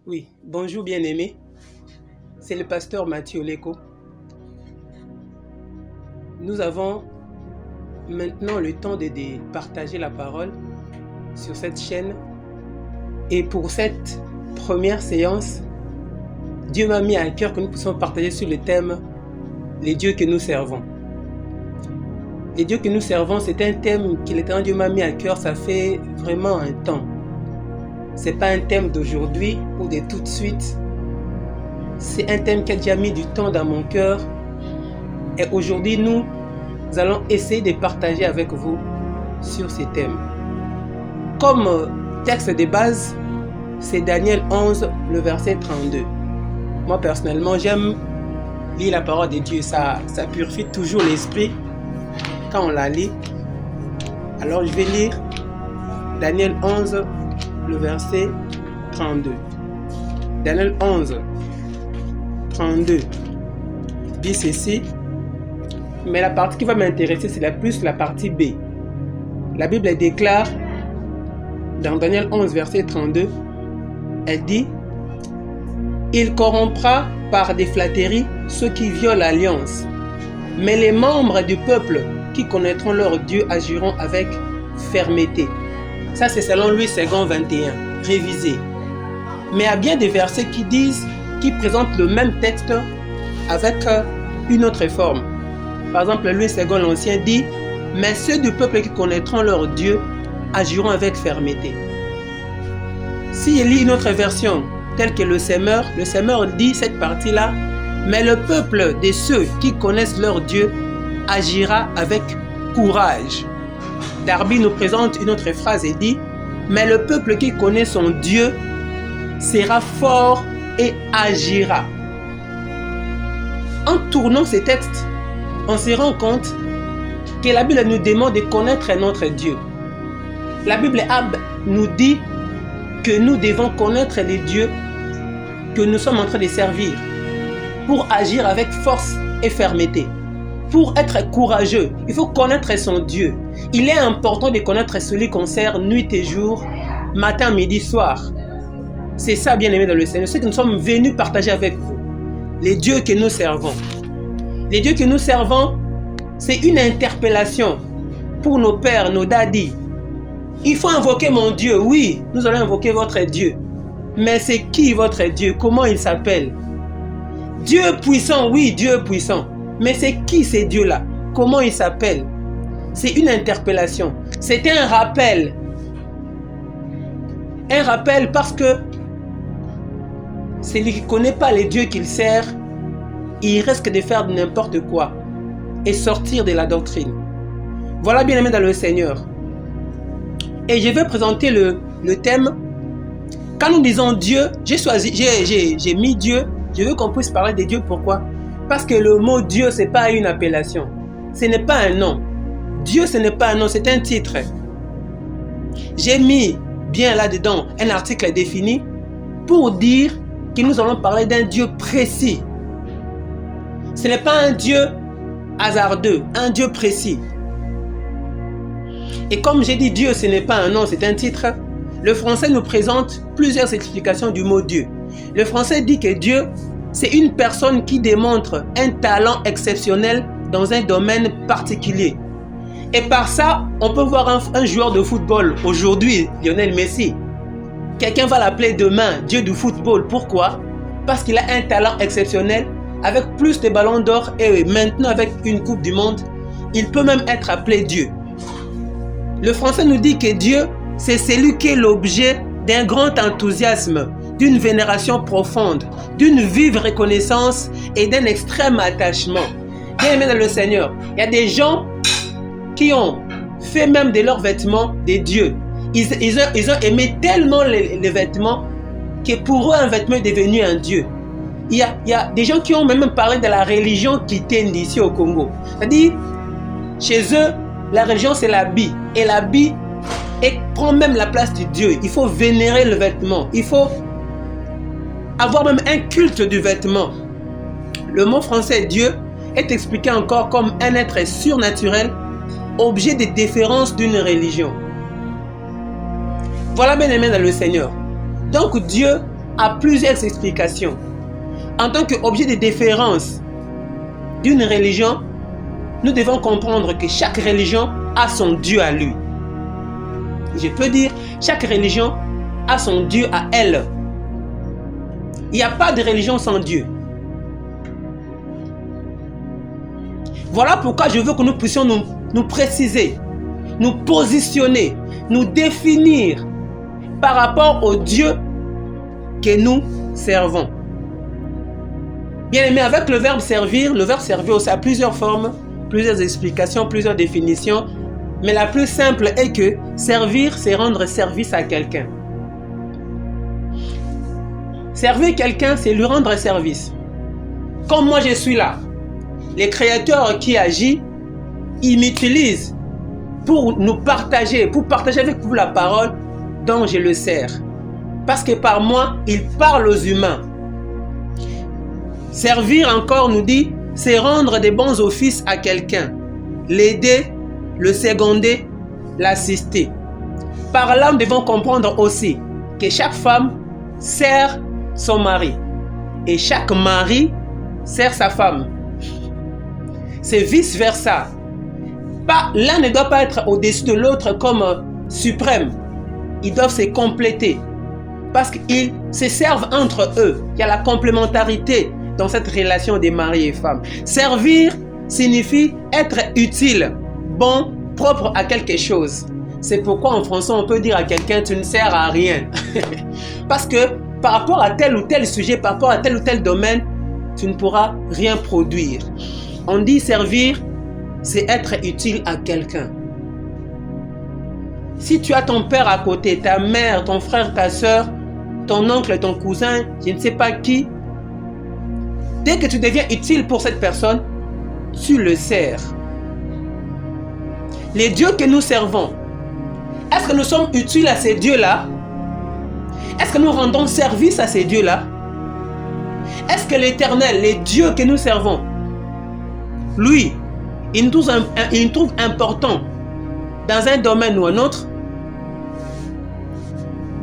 Oui, bonjour bien-aimé, c'est le pasteur Mathieu Leko. Nous avons maintenant le temps de partager la parole sur cette chaîne. Et pour cette première séance, Dieu m'a mis à cœur que nous puissions partager sur le thème « Les dieux que nous servons ». Les dieux que nous servons, c'est un thème que l'Éternel Dieu m'a mis à cœur, ça fait vraiment un temps. Ce n'est pas un thème d'aujourd'hui ou de tout de suite. C'est un thème qui a déjà mis du temps dans mon cœur. Et aujourd'hui, nous allons essayer de partager avec vous sur ces thèmes. Comme texte de base, c'est Daniel 11, le verset 32. Moi, personnellement, j'aime lire la parole de Dieu. Ça purifie toujours l'esprit quand on la lit. Alors, je vais lire Daniel 11, le verset 32. Daniel 11, 32 dit ceci, mais la partie qui va m'intéresser, c'est plus la partie B. La Bible déclare dans Daniel 11, verset 32, elle dit « Il corrompra par des flatteries ceux qui violent l'alliance, mais les membres du peuple qui connaîtront leur Dieu agiront avec fermeté. » Ça, c'est selon Louis II 21, révisé. Mais il y a bien des versets qui présentent le même texte avec une autre forme. Par exemple, Louis II l'Ancien dit « Mais ceux du peuple qui connaîtront leur Dieu agiront avec fermeté. » Si il lit une autre version, telle que le Semeur dit cette partie-là « Mais le peuple de ceux qui connaissent leur Dieu agira avec courage. » Darby nous présente une autre phrase et dit « Mais le peuple qui connaît son Dieu sera fort et agira. » En tournant ces textes, on se rend compte que la Bible nous demande de connaître notre Dieu. La Bible nous dit que nous devons connaître les dieux que nous sommes en train de servir pour agir avec force et fermeté. Pour être courageux, il faut connaître son Dieu. Il est important de connaître celui qu'on sert nuit et jour, matin, midi, soir. C'est ça, bien-aimés dans le Seigneur, ce que nous sommes venus partager avec vous. Les dieux que nous servons. Les dieux que nous servons, c'est une interpellation pour nos pères, nos daddies. Il faut invoquer mon Dieu. Oui, nous allons invoquer votre Dieu. Mais c'est qui votre Dieu? Comment il s'appelle? Dieu puissant, oui, Dieu puissant. Mais c'est qui ces dieux-là? Comment ils s'appellent? C'est une interpellation. C'est un rappel. Un rappel parce que celui qui ne connaît pas les dieux qu'il sert, il risque de faire n'importe quoi et sortir de la doctrine. Voilà, bien aimé dans le Seigneur. Et je vais présenter le thème. Quand nous disons Dieu, j'ai mis Dieu. Je veux qu'on puisse parler de Dieu. Pourquoi? Parce que le mot Dieu, ce n'est pas une appellation. Ce n'est pas un nom. Dieu, ce n'est pas un nom, c'est un titre. J'ai mis bien là-dedans un article défini pour dire que nous allons parler d'un Dieu précis. Ce n'est pas un Dieu hasardeux, un Dieu précis. Et comme j'ai dit Dieu, ce n'est pas un nom, c'est un titre, le français nous présente plusieurs explications du mot Dieu. Le français dit que Dieu, c'est une personne qui démontre un talent exceptionnel dans un domaine particulier. Et par ça, on peut voir un joueur de football aujourd'hui, Lionel Messi. Quelqu'un va l'appeler demain Dieu du football. Pourquoi? Parce qu'il a un talent exceptionnel. Avec plus de ballons d'or et maintenant avec une coupe du monde, il peut même être appelé Dieu. Le français nous dit que Dieu, c'est celui qui est l'objet d'un grand enthousiasme, d'une vénération profonde, d'une vive reconnaissance et d'un extrême attachement. Bien aimé dans le Seigneur, il y a des gens qui ont fait même de leurs vêtements des dieux. Ils ont aimé tellement les vêtements que pour eux, un vêtement est devenu un dieu. Il y a des gens qui ont même parlé de la religion Kitende ici au Congo. C'est-à-dire, chez eux, la religion c'est l'habit. Et l'habit prend même la place du Dieu. Il faut vénérer le vêtement. Il faut avoir même un culte du vêtement. Le mot français Dieu est expliqué encore comme un être surnaturel, objet de déférence d'une religion. Voilà, bien aimé dans le Seigneur. Donc Dieu, a plusieurs explications. En tant qu'objet de déférence d'une religion, nous devons comprendre que chaque religion a son Dieu à lui. Je peux dire, chaque religion a son Dieu à elle. Il n'y a pas de religion sans Dieu. Voilà pourquoi je veux que nous puissions nous préciser, nous positionner, nous définir par rapport au Dieu que nous servons. Bien aimé, avec le verbe servir aussi a plusieurs formes, plusieurs explications, plusieurs définitions. Mais la plus simple est que servir, c'est rendre service à quelqu'un. Servir quelqu'un, c'est lui rendre service. Comme moi je suis là, les créateurs qui agissent, ils m'utilisent pour nous partager, pour partager avec vous la parole dont je le sers. Parce que par moi, ils parlent aux humains. Servir encore, nous dit, c'est rendre des bons offices à quelqu'un, l'aider, le seconder, l'assister. Par là, nous devons comprendre aussi que chaque femme sert son mari et chaque mari sert sa femme. C'est vice-versa. L'un ne doit pas être au-dessus de l'autre comme suprême. Ils doivent se compléter parce qu'ils se servent entre eux. Il y a la complémentarité dans cette relation des maris et femmes. Servir signifie être utile, bon, propre à quelque chose. C'est pourquoi en français on peut dire à quelqu'un tu ne sers à rien. Parce que par rapport à tel ou tel sujet, par rapport à tel ou tel domaine, tu ne pourras rien produire. On dit servir, c'est être utile à quelqu'un. Si tu as ton père à côté, ta mère, ton frère, ta soeur, ton oncle, ton cousin, je ne sais pas qui, dès que tu deviens utile pour cette personne, tu le sers. Les dieux que nous servons, est-ce que nous sommes utiles à ces dieux-là? Est-ce que nous rendons service à ces dieux-là? Est-ce que l'Éternel, les dieux que nous servons, lui, il nous trouve important dans un domaine ou un autre?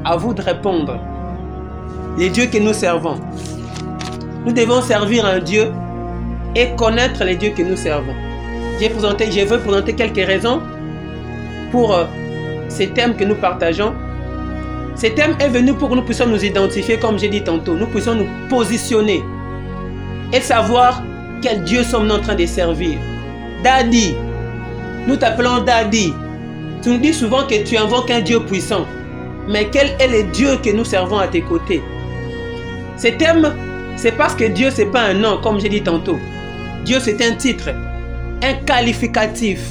À vous de répondre. Les dieux que nous servons. Nous devons servir un Dieu et connaître les dieux que nous servons. Je veux présenter quelques raisons pour ces thèmes que nous partageons. Ce thème est venu pour que nous puissions nous identifier, comme j'ai dit tantôt. Nous puissions nous positionner et savoir quel Dieu sommes-nous en train de servir. Daddy, nous t'appelons Daddy. Tu nous dis souvent que tu invoques un Dieu puissant. Mais quel est le Dieu que nous servons à tes côtés? Ce thème, c'est parce que Dieu, ce n'est pas un nom, comme j'ai dit tantôt. Dieu, c'est un titre, un qualificatif.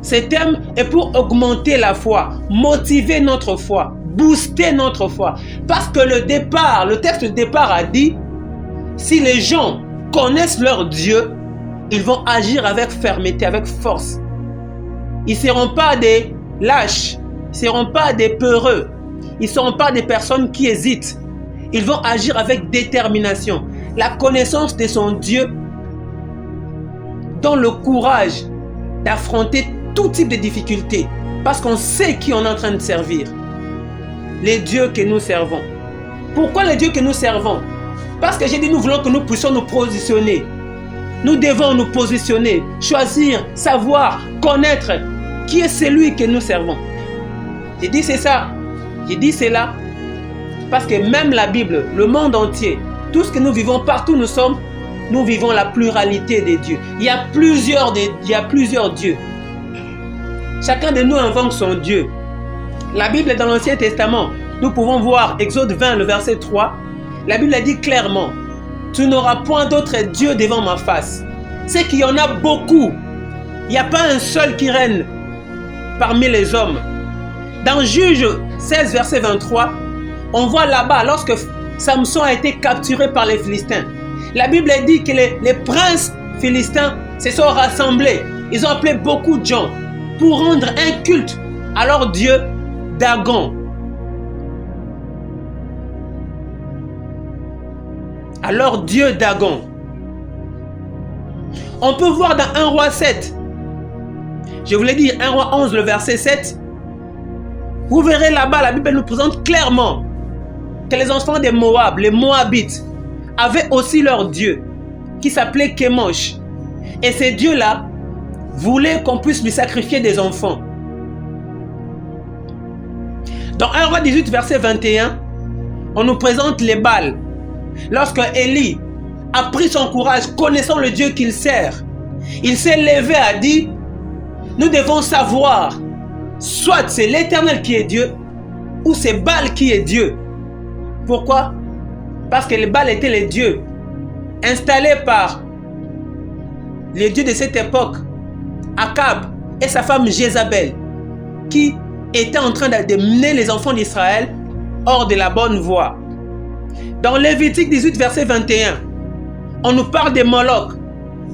Ce thème est pour augmenter la foi, motiver notre foi, booster notre foi. Parce que le texte de départ a dit, si les gens connaissent leur Dieu, ils vont agir avec fermeté, avec force. Ils ne seront pas des lâches, ils ne seront pas des peureux, ils ne seront pas des personnes qui hésitent. Ils vont agir avec détermination. La connaissance de son Dieu donne le courage d'affronter tout type de difficultés parce qu'on sait qui on est en train de servir. Les dieux que nous servons. Pourquoi les dieux que nous servons? Parce que j'ai dit nous voulons que nous puissions nous positionner. Nous devons nous positionner, choisir, savoir, connaître qui est celui que nous servons. J'ai dit c'est ça. J'ai dit c'est là. Parce que même la Bible, le monde entier, tout ce que nous vivons, partout où nous sommes, nous vivons la pluralité des dieux. Il y a plusieurs dieux. Chacun de nous invoque son Dieu. La Bible est dans l'Ancien Testament. Nous pouvons voir Exode 20, le verset 3. La Bible a dit clairement, tu n'auras point d'autre Dieu devant ma face. C'est qu'il y en a beaucoup. Il n'y a pas un seul qui règne parmi les hommes. Dans Juge 16, verset 23, on voit là-bas, lorsque Samson a été capturé par les Philistins, la Bible dit que les princes philistins se sont rassemblés. Ils ont appelé beaucoup de gens pour rendre un culte à leur dieu Dagon. À leur dieu Dagon. On peut voir dans 1 roi 7. Je vous l'ai dit, 1 roi 11, le verset 7. Vous verrez là-bas, la Bible nous présente clairement que les enfants des Moab, les Moabites, avaient aussi leur dieu, qui s'appelait Kémosh. Et ces dieux-là voulaient qu'on puisse lui sacrifier des enfants. Dans 1 Roi 18, verset 21, on nous présente les Baals. Lorsque Élie a pris son courage, connaissant le Dieu qu'il sert, il s'est levé et a dit, nous devons savoir, soit c'est l'Éternel qui est Dieu, ou c'est Baal qui est Dieu. Pourquoi? Parce que les Baals étaient les dieux installés par les dieux de cette époque, Akab et sa femme Jézabel, qui étaient en train de mener les enfants d'Israël hors de la bonne voie. Dans Lévitique 18, verset 21, on nous parle de Moloch,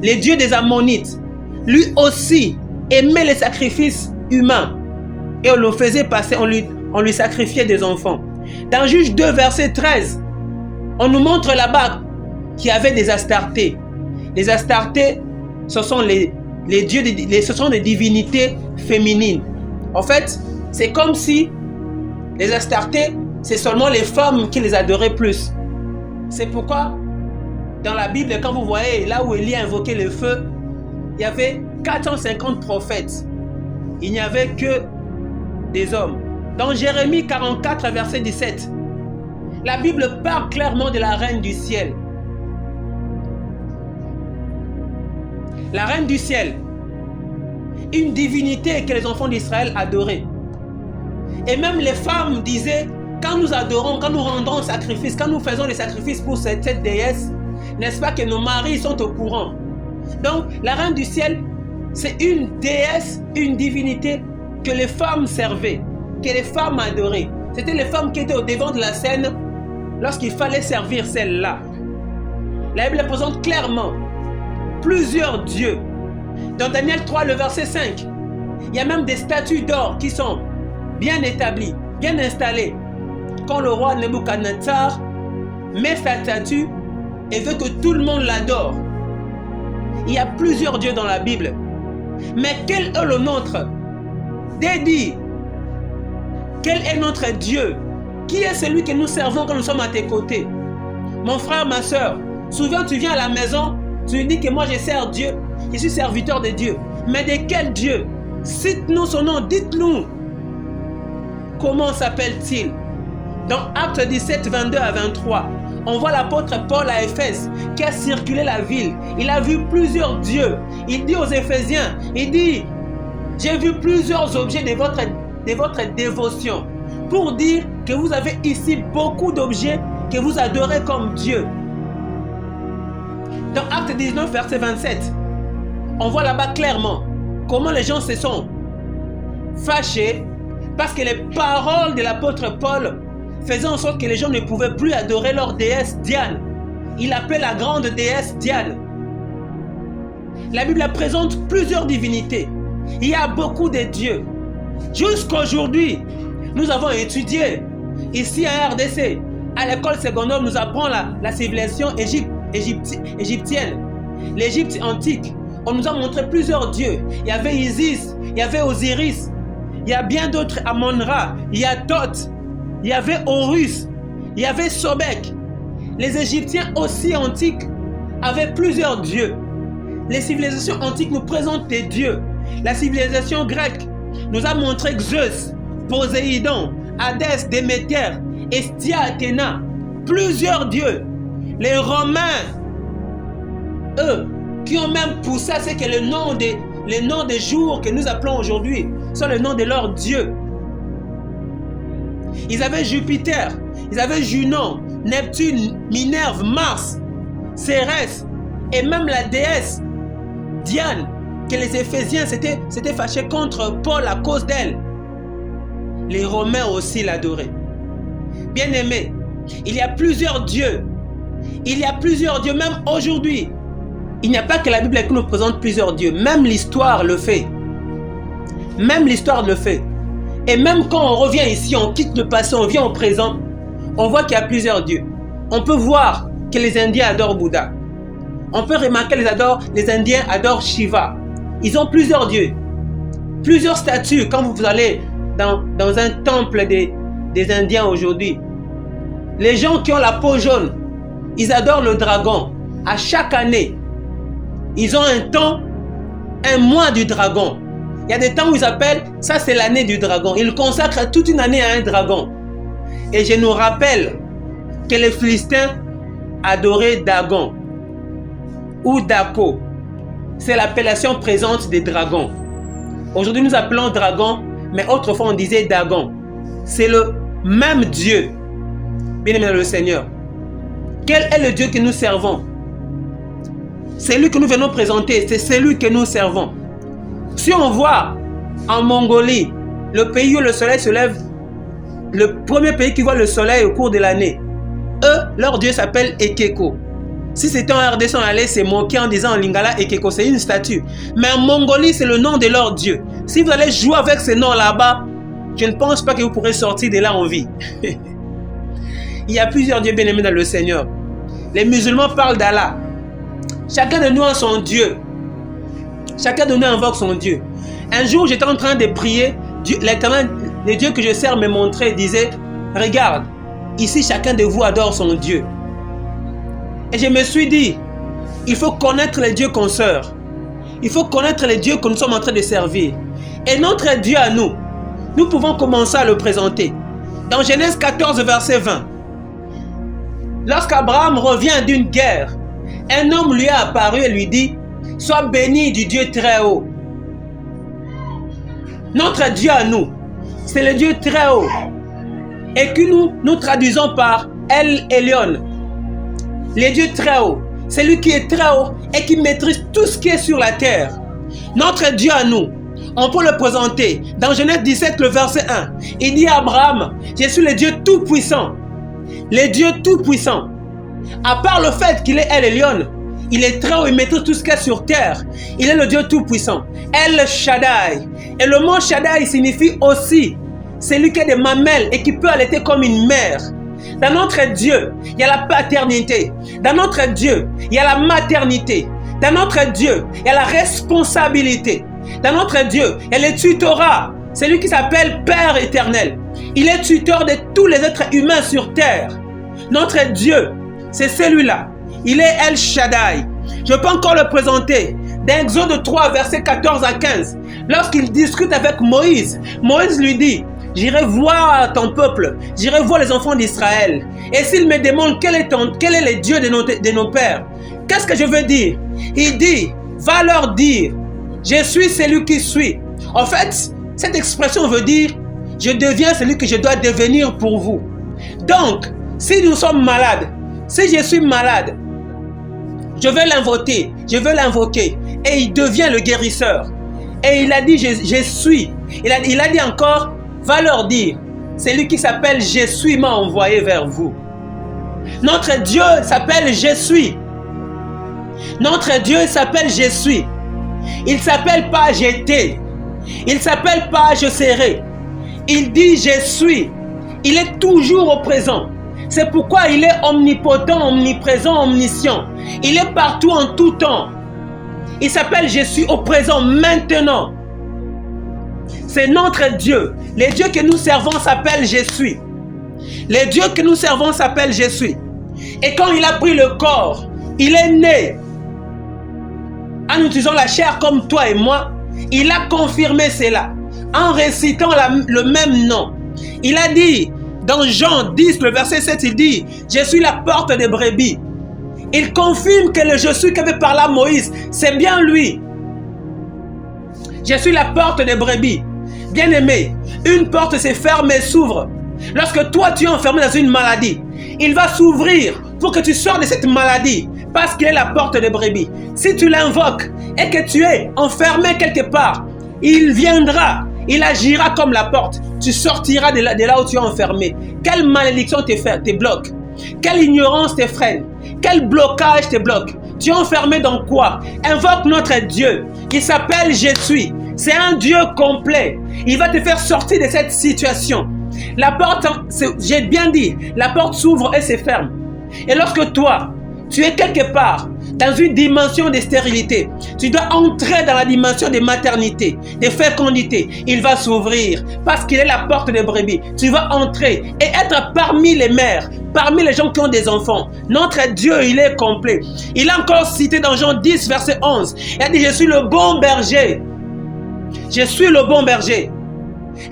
les dieux des Ammonites. Lui aussi aimait les sacrifices humains et on le faisait passer, on lui sacrifiait des enfants. Dans Juge 2, verset 13, on nous montre là-bas qu'il y avait des Astartés. Les Astartés, ce sont les dieux, ce sont des divinités féminines. En fait, c'est comme si les Astartés, c'est seulement les femmes qui les adoraient plus. C'est pourquoi, dans la Bible, quand vous voyez là où Élie a invoqué le feu, il y avait 450 prophètes. Il n'y avait que des hommes. Dans Jérémie 44, verset 17, la Bible parle clairement de la reine du ciel. La reine du ciel, une divinité que les enfants d'Israël adoraient. Et même les femmes disaient, quand nous adorons, quand nous rendons sacrifice, quand nous faisons les sacrifices pour cette déesse, n'est-ce pas que nos maris sont au courant? Donc, la reine du ciel, c'est une déesse, une divinité que les femmes servaient, que les femmes adoraient. C'était les femmes qui étaient au devant de la scène lorsqu'il fallait servir celle-là. La Bible présente clairement plusieurs dieux. Dans Daniel 3, le verset 5, il y a même des statues d'or qui sont bien établies, bien installées. Quand le roi Nebuchadnezzar met sa statue et veut que tout le monde l'adore. Il y a plusieurs dieux dans la Bible. Mais quel est le nôtre? Dédie. Quel est notre Dieu? Qui est celui que nous servons quand nous sommes à tes côtés? Mon frère, ma soeur, souvent tu viens à la maison, tu lui dis que moi je sers Dieu, je suis serviteur de Dieu. Mais de quel Dieu? Cite-nous son nom, dites-nous. Comment s'appelle-t-il? Dans Actes 17, 22 à 23, on voit l'apôtre Paul à Éphèse qui a circulé la ville. Il a vu plusieurs dieux. Il dit aux Éphésiens, il dit, j'ai vu plusieurs objets de votre dévotion. Pour dire que vous avez ici beaucoup d'objets que vous adorez comme Dieu. Dans Acte 19, verset 27, on voit là-bas clairement comment les gens se sont fâchés parce que les paroles de l'apôtre Paul faisaient en sorte que les gens ne pouvaient plus adorer leur déesse Diane. Il appelait la grande déesse Diane. La Bible présente plusieurs divinités. Il y a beaucoup de dieux. Jusqu'aujourd'hui, nous avons étudié ici à RDC, à l'école secondaire, nous apprenons la civilisation égyptienne, l'Égypte antique. On nous a montré plusieurs dieux. Il y avait Isis, il y avait Osiris, il y a bien d'autres, Amon-Ra, il y a Thoth, il y avait Horus, il y avait Sobek. Les Égyptiens aussi antiques avaient plusieurs dieux. Les civilisations antiques nous présentent des dieux. La civilisation grecque nous a montré Zeus, Poséidon, Hadès, Déméter, Hestia, Athéna, plusieurs dieux. Les Romains, eux, qui ont même poussé à ce que les noms des jours que nous appelons aujourd'hui sont les noms de leurs dieux. Ils avaient Jupiter, ils avaient Junon, Neptune, Minerve, Mars, Cérès et même la déesse Diane, que les Éphésiens s'étaient fâchés contre Paul à cause d'elle. Les Romains aussi l'adoraient. Bien-aimés, il y a plusieurs dieux. Il y a plusieurs dieux, même aujourd'hui. Il n'y a pas que la Bible qui nous présente plusieurs dieux. Même l'histoire le fait. Même l'histoire le fait. Et même quand on revient ici, on quitte le passé, on vient au présent, on voit qu'il y a plusieurs dieux. On peut voir que les Indiens adorent Bouddha. On peut remarquer que les Indiens adorent Shiva. Ils ont plusieurs dieux. Plusieurs statues. Quand vous allez dans un temple des Indiens aujourd'hui, Les gens qui ont la peau jaune, ils adorent le dragon. À chaque année, ils ont un temps, un mois du dragon. Il y a des temps où ils appellent, ça c'est l'année du dragon. Ils consacrent toute une année à un dragon. Et je nous rappelle que les Philistins adoraient Dagon ou Dako. C'est l'appellation présente des dragons. Aujourd'hui nous appelons dragon, mais autrefois on disait Dagon. C'est le même Dieu, bien-aimé le Seigneur. Quel est le Dieu que nous servons? C'est lui que nous venons présenter, c'est celui que nous servons. Si on voit en Mongolie, le pays où le soleil se lève, le premier pays qui voit le soleil au cours de l'année, eux, leur Dieu s'appelle Ekeko. Si c'était en RDC, on allait se moquer en disant en Lingala Ekeko, c'est une statue. Mais en Mongolie, c'est le nom de leur Dieu. Si vous allez jouer avec ce nom là-bas, je ne pense pas que vous pourrez sortir de là en vie. Il y a plusieurs dieux bien-aimés dans le Seigneur. Les musulmans parlent d'Allah. Chacun de nous a son Dieu. Chacun de nous invoque son Dieu. Un jour, j'étais en train de prier. L'Éternel, le Dieu que je sers me montrait et disait, regarde, ici chacun de vous adore son Dieu. Et je me suis dit, il faut connaître les dieux qu'on sert. Il faut connaître les dieux que nous sommes en train de servir. Et notre Dieu à nous, nous pouvons commencer à le présenter. Dans Genèse 14, verset 20. Lorsqu'Abraham revient d'une guerre, un homme lui a apparu et lui dit, sois béni du Dieu très haut. Notre Dieu à nous, c'est le Dieu très haut. Et que nous traduisons par El Elyon. Le Dieu très haut. C'est lui qui est très haut et qui maîtrise tout ce qui est sur la terre. Notre Dieu à nous, on peut le présenter dans Genèse 17, le verset 1. Il dit à Abraham, je suis le Dieu tout-puissant. Le Dieu tout-puissant. À part le fait qu'il est El Elyon, il est très haut, il maîtrise tout ce qu'il y a sur terre. Il est le Dieu tout-puissant. El Shaddai. Et le mot Shaddai signifie aussi celui qui a des mamelles et qui peut allaiter comme une mère. Dans notre Dieu, il y a la paternité. Dans notre Dieu, il y a la maternité. Dans notre Dieu, il y a la responsabilité. Dans notre Dieu, il y a le tutorat. C'est lui qui s'appelle Père éternel. Il est tuteur de tous les êtres humains sur terre. Notre Dieu, c'est celui-là. Il est El Shaddai. Je peux encore le présenter. Dans Exode 3, versets 14 à 15. Lorsqu'il discute avec Moïse, Moïse lui dit, j'irai voir ton peuple, j'irai voir les enfants d'Israël. Et s'ils me demandent quel est le Dieu de nos pères, qu'est-ce que je veux dire? Il dit, va leur dire, je suis celui qui suis. En fait, cette expression veut dire, je deviens celui que je dois devenir pour vous. Donc, si nous sommes malades, si je suis malade, je vais l'invoquer et il devient le guérisseur. Et il a dit, je suis. Il a dit encore, va leur dire, c'est lui qui s'appelle Je suis m'a envoyé vers vous. Notre Dieu s'appelle Je suis. Notre Dieu s'appelle Je suis. Il ne s'appelle pas J'étais. Il ne s'appelle pas Je serai. Il dit Je suis. Il est toujours au présent. C'est pourquoi il est omnipotent, omniprésent, omniscient. Il est partout en tout temps. Il s'appelle Je suis au présent, maintenant. C'est notre Dieu. Le Dieu que nous servons s'appelle Je suis. Le Dieu que nous servons s'appelle Je suis. Et quand il a pris le corps, il est né. En utilisant la chair comme toi et moi, il a confirmé cela. En récitant le même nom. Il a dit, dans Jean 10, le verset 7, il dit, je suis la porte des brebis. Il confirme que le je suis qu'avait parlé à Moïse, c'est bien lui. Je suis la porte des brebis. Bien-aimé, une porte se ferme et s'ouvre. Lorsque toi tu es enfermé dans une maladie, il va s'ouvrir pour que tu sors de cette maladie parce qu'il est la porte des brebis. Si tu l'invoques et que tu es enfermé quelque part, il viendra, il agira comme la porte. Tu sortiras de là où tu es enfermé. Quelle malédiction te bloque? Quelle ignorance te freine? Quel blocage te bloque? Tu es enfermé dans quoi? Invoque notre Dieu. Il s'appelle Je suis. C'est un Dieu complet. Il va te faire sortir de cette situation. La porte, j'ai bien dit, la porte s'ouvre et se ferme. Et lorsque toi, tu es quelque part dans une dimension de stérilité. Tu dois entrer dans la dimension de maternité, de fécondité. Il va s'ouvrir parce qu'il est la porte des brebis. Tu vas entrer et être parmi les mères, parmi les gens qui ont des enfants. Notre Dieu, il est complet. Il a encore cité dans Jean 10, verset 11. Il a dit, je suis le bon berger. Je suis le bon berger.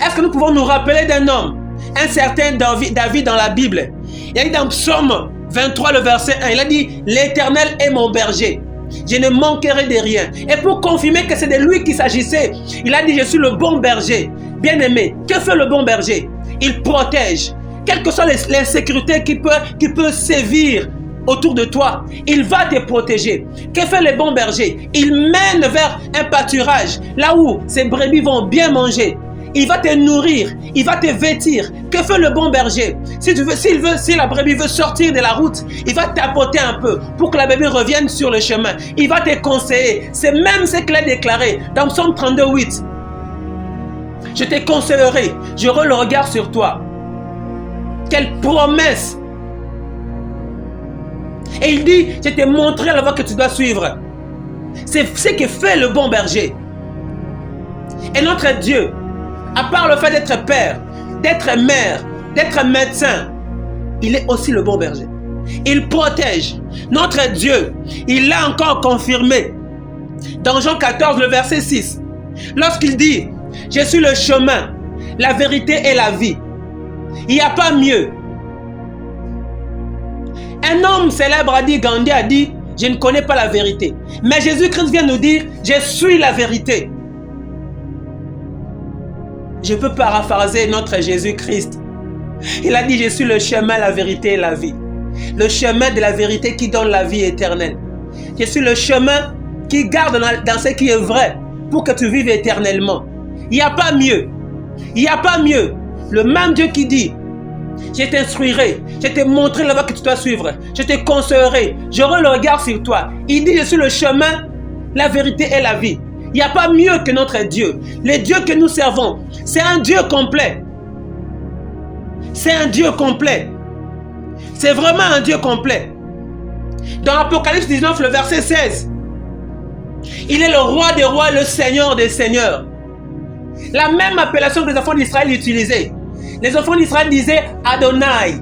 Est-ce que nous pouvons nous rappeler d'un homme, un certain David dans la Bible? Il a dit dans Psaume 23, le verset 1, il a dit, l'Éternel est mon berger. Je ne manquerai de rien. Et pour confirmer que c'est de lui qu'il s'agissait, il a dit, je suis le bon berger. Bien-aimé, que fait le bon berger? Il protège. Quelles que soient les insécurités qui peut sévir autour de toi, il va te protéger. Que fait le bon berger? Il mène vers un pâturage, là où ses brebis vont bien manger. Il va te nourrir, il va te vêtir. Que fait le bon berger? Si la brebis veut sortir de la route, il va tapoter un peu pour que la brebis revienne sur le chemin. Il va te conseiller. C'est même ce qu'il a déclaré dans Psaume 32, 8. Je te conseillerai, j'aurai le regard sur toi. Quelle promesse! Et il dit, je te montrerai la voie que tu dois suivre. C'est ce que fait le bon berger. Et notre Dieu, à part le fait d'être père, d'être mère, d'être médecin, il est aussi le bon berger. Il protège. Notre Dieu, il l'a encore confirmé dans Jean 14, le verset 6. Lorsqu'il dit, je suis le chemin, la vérité et la vie. Il n'y a pas mieux. Un homme célèbre a dit, Gandhi a dit, je ne connais pas la vérité. Mais Jésus-Christ vient nous dire, je suis la vérité. Je peux paraphraser notre Jésus-Christ. Il a dit, je suis le chemin, la vérité et la vie. Le chemin de la vérité qui donne la vie éternelle. Je suis le chemin qui garde dans ce qui est vrai pour que tu vives éternellement. Il n'y a pas mieux. Il n'y a pas mieux. Le même Dieu qui dit, je t'instruirai, je te montrerai la voie que tu dois suivre, je te conseillerai, j'aurai le regard sur toi. Il dit, je suis le chemin, la vérité et la vie. Il n'y a pas mieux que notre Dieu. Le Dieu que nous servons, c'est un Dieu complet. C'est un Dieu complet. C'est vraiment un Dieu complet. Dans Apocalypse 19, le verset 16, il est le roi des rois, le Seigneur des seigneurs. La même appellation que les enfants d'Israël utilisaient. Les enfants d'Israël disaient Adonai.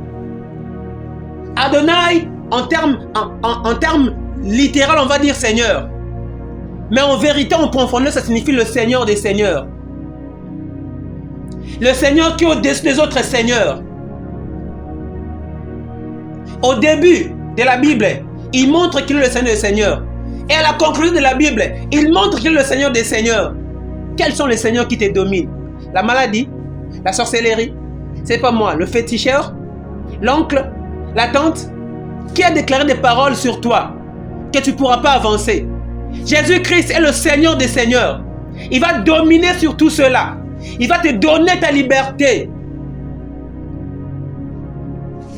Adonai, en termes littéral, on va dire Seigneur. Mais en vérité, en profondeur, ça signifie le Seigneur des seigneurs. Le Seigneur qui est au-dessus des autres seigneurs. Au début de la Bible, il montre qu'il est le Seigneur des seigneurs. Et à la conclusion de la Bible, il montre qu'il est le Seigneur des seigneurs. Quels sont les seigneurs qui te dominent? La maladie, la sorcellerie, c'est pas moi, le féticheur, l'oncle, la tante, qui a déclaré des paroles sur toi que tu ne pourras pas avancer. Jésus-Christ est le Seigneur des seigneurs. Il va dominer sur tout cela. Il va te donner ta liberté.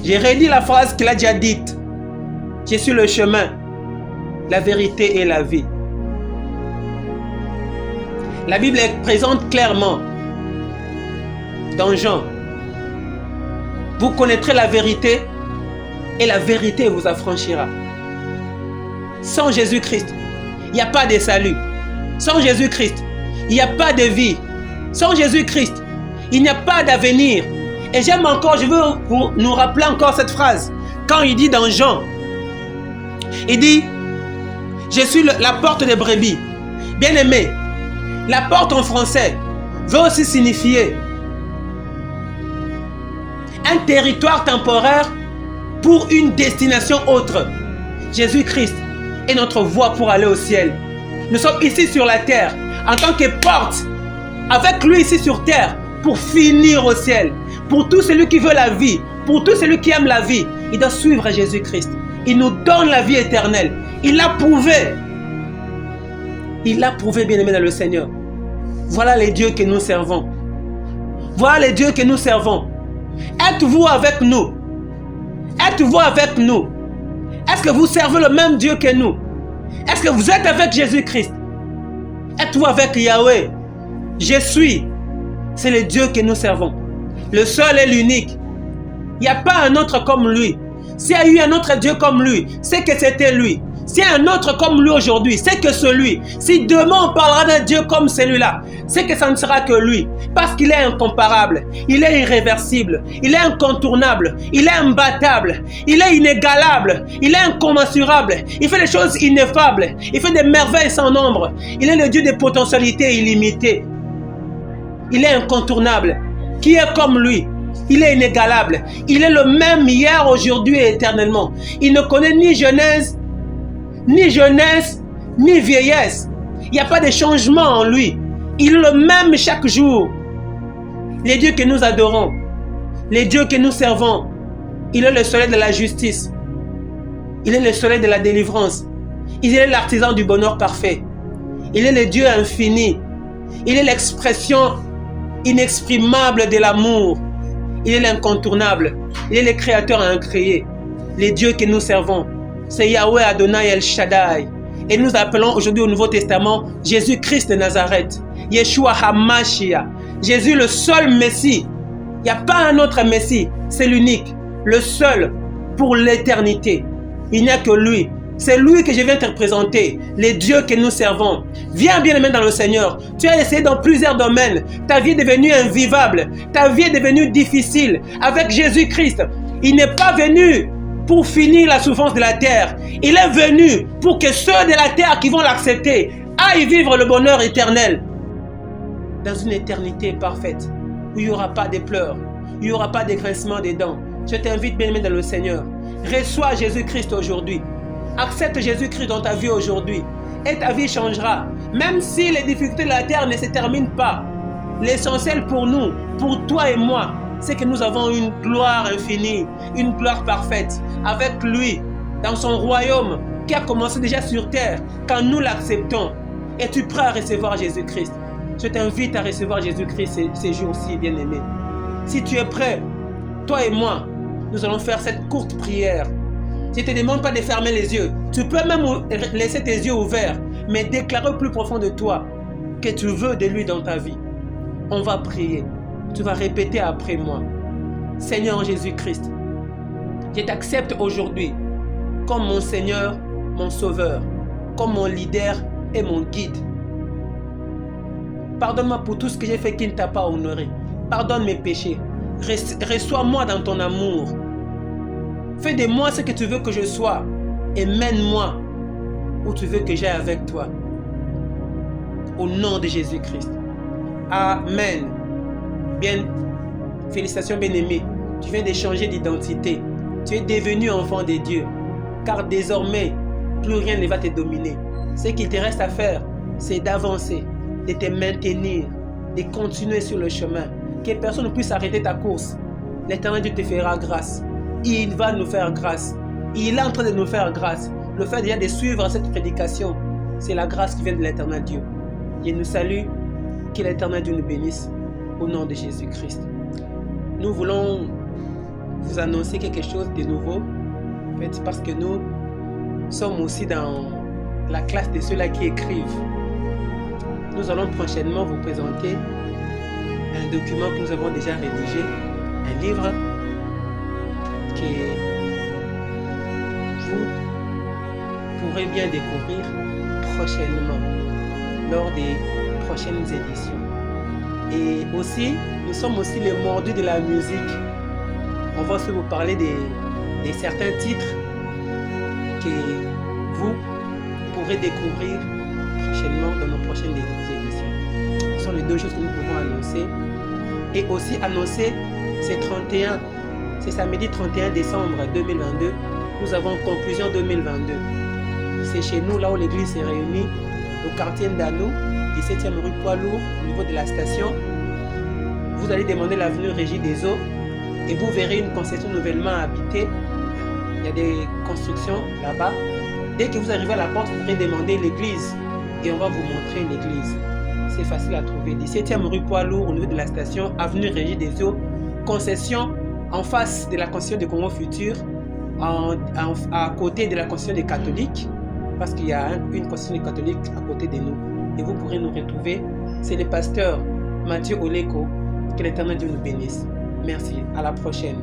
J'ai redit la phrase qu'il a déjà dite. Je suis le chemin, la vérité et la vie. La Bible est présente clairement dans Jean. Vous connaîtrez la vérité et la vérité vous affranchira. Sans Jésus-Christ, il n'y a pas de salut. Sans Jésus-Christ, il n'y a pas de vie. Sans Jésus-Christ, il n'y a pas d'avenir. Et j'aime encore, je veux nous rappeler encore cette phrase. Quand il dit dans Jean, il dit, je suis la porte des brebis. Bien aimé, la porte en français veut aussi signifier un territoire temporaire pour une destination autre. Jésus-Christ est notre voie pour aller au ciel. Nous sommes ici sur la terre en tant que porte avec lui ici sur terre pour finir au ciel. Pour tout celui qui veut la vie, pour tout celui qui aime la vie, il doit suivre Jésus-Christ. Il nous donne la vie éternelle. Il l'a prouvé. Il l'a prouvé, bien-aimé dans le Seigneur. Voilà les dieux que nous servons. Voilà les dieux que nous servons. Êtes-vous avec nous? Êtes-vous avec nous? Est-ce que vous servez le même Dieu que nous? Est-ce que vous êtes avec Jésus-Christ? Êtes-vous avec Yahweh? Je suis. C'est le Dieu que nous servons. Le seul et l'unique. Il n'y a pas un autre comme lui. S'il y a eu un autre Dieu comme lui, c'est que c'était lui. S'il y a un autre comme lui aujourd'hui, c'est que celui. Si demain on parlera d'un Dieu comme celui-là, c'est que ça ne sera que lui. Parce qu'il est incomparable, il est irréversible, il est incontournable, il est imbattable, il est inégalable, il est incommensurable, il fait des choses ineffables, il fait des merveilles sans nombre. Il est le Dieu des potentialités illimitées. Il est incontournable. Qui est comme lui? Il est inégalable. Il est le même hier, aujourd'hui et éternellement. Il ne connaît ni jeunesse, ni vieillesse. Il n'y a pas de changement en lui. Il est le même chaque jour. Les dieux que nous adorons, les dieux que nous servons, il est le soleil de la justice. Il est le soleil de la délivrance. Il est l'artisan du bonheur parfait. Il est le Dieu infini. Il est l'expression inexprimable de l'amour. Il est l'incontournable. Il est le créateur incréé. Les dieux que nous servons, c'est Yahweh Adonai El Shaddai. Et nous appelons aujourd'hui au Nouveau Testament Jésus-Christ de Nazareth. Yeshua HaMashiach. Jésus le seul Messie. Il n'y a pas un autre Messie. C'est l'unique. Le seul pour l'éternité. Il n'y a que lui. C'est lui que je viens te représenter, les dieux que nous servons. Viens bien aimé dans le Seigneur. Tu as essayé dans plusieurs domaines. Ta vie est devenue invivable. Ta vie est devenue difficile. Avec Jésus-Christ, il n'est pas venu pour finir la souffrance de la terre. Il est venu pour que ceux de la terre qui vont l'accepter aillent vivre le bonheur éternel. Dans une éternité parfaite, où il n'y aura pas de pleurs, il n'y aura pas de grincement des dents. Je t'invite bien aimé dans le Seigneur. Reçois Jésus-Christ aujourd'hui. Accepte Jésus-Christ dans ta vie aujourd'hui et ta vie changera. Même si les difficultés de la terre ne se terminent pas, l'essentiel pour nous, pour toi et moi, c'est que nous avons une gloire infinie, une gloire parfaite avec lui dans son royaume qui a commencé déjà sur terre quand nous l'acceptons. Es-tu prêt à recevoir Jésus-Christ? Je t'invite à recevoir Jésus-Christ ces jours-ci, bien-aimé. Si tu es prêt, toi et moi, nous allons faire cette courte prière. Je ne te demande pas de fermer les yeux. Tu peux même laisser tes yeux ouverts, mais déclarer au plus profond de toi que tu veux de lui dans ta vie. On va prier. Tu vas répéter après moi. Seigneur Jésus-Christ, je t'accepte aujourd'hui comme mon Seigneur, mon Sauveur, comme mon leader et mon guide. Pardonne-moi pour tout ce que j'ai fait qui ne t'a pas honoré. Pardonne mes péchés. Reçois-moi dans ton amour. Fais de moi ce que tu veux que je sois et mène-moi où tu veux que j'aille avec toi. Au nom de Jésus-Christ. Amen. Bien, félicitations bien-aimé. Tu viens de changer d'identité. Tu es devenu enfant de Dieu. Car désormais, plus rien ne va te dominer. Ce qu'il te reste à faire, c'est d'avancer, de te maintenir, de continuer sur le chemin. Que personne ne puisse arrêter ta course. L'Éternel Dieu te fera grâce. Il va nous faire grâce. Il est en train de nous faire grâce. Le fait déjà de suivre cette prédication, c'est la grâce qui vient de l'Éternel Dieu. Il nous salue. Que l'Éternel Dieu nous bénisse au nom de Jésus-Christ. Nous voulons vous annoncer quelque chose de nouveau. En fait, parce que nous sommes aussi dans la classe de ceux-là qui écrivent. Nous allons prochainement vous présenter un document que nous avons déjà rédigé, un livre que vous pourrez bien découvrir prochainement lors des prochaines éditions. Et aussi, nous sommes aussi les mordus de la musique. On va aussi vous parler de certains titres que vous pourrez découvrir prochainement dans nos prochaines éditions. Ce sont les deux choses que nous pouvons annoncer. Et aussi annoncer c'est 31, c'est samedi 31 décembre 2022. Nous avons conclusion 2022. C'est chez nous, là où l'église s'est réunie, au quartier d'Anou, 17e rue Poids-Lourd, au niveau de la station. Vous allez demander l'avenue Régie des Eaux et vous verrez une concession nouvellement habitée. Il y a des constructions là-bas. Dès que vous arrivez à la porte, vous pourrez demander l'église et on va vous montrer l'église. C'est facile à trouver. 17e rue Poids-Lourd, au niveau de la station, avenue Régie des Eaux, concession en face de la concession de Congo Futur, à côté de la concession des catholiques, parce qu'il y a une concession des catholiques à côté de nous. Et vous pourrez nous retrouver. C'est le pasteur Mathieu Oleko. Que l'Éternel Dieu nous bénisse. Merci. À la prochaine.